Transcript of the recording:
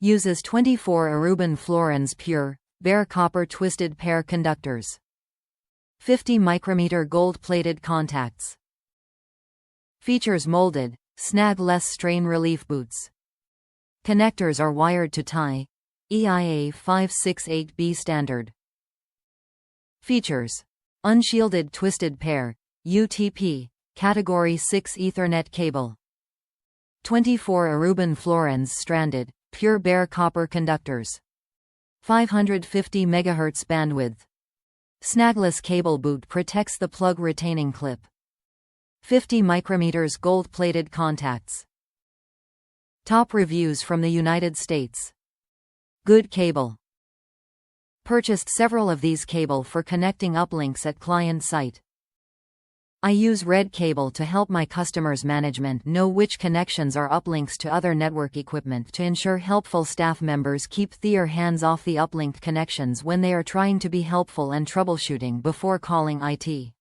Uses 24 Aruban fluorines pure, bare copper twisted pair conductors. 50 micrometer gold-plated contacts. Features molded, snagless strain relief boots. Connectors are wired to tie. EIA 568B standard. Features: unshielded twisted pair, UTP, Category 6 Ethernet cable. 24 Aruban fluorines stranded, pure bare copper conductors. 550 MHz bandwidth. Snagless cable boot protects the plug retaining clip. 50 micrometers gold-plated contacts. Top reviews from the United States. Good cable. Purchased several of these cable for connecting uplinks at client site. I use red cable to help my customers management know which connections are uplinks to other network equipment to ensure helpful staff members keep their hands off the uplink connections when they are trying to be helpful and troubleshooting before calling IT.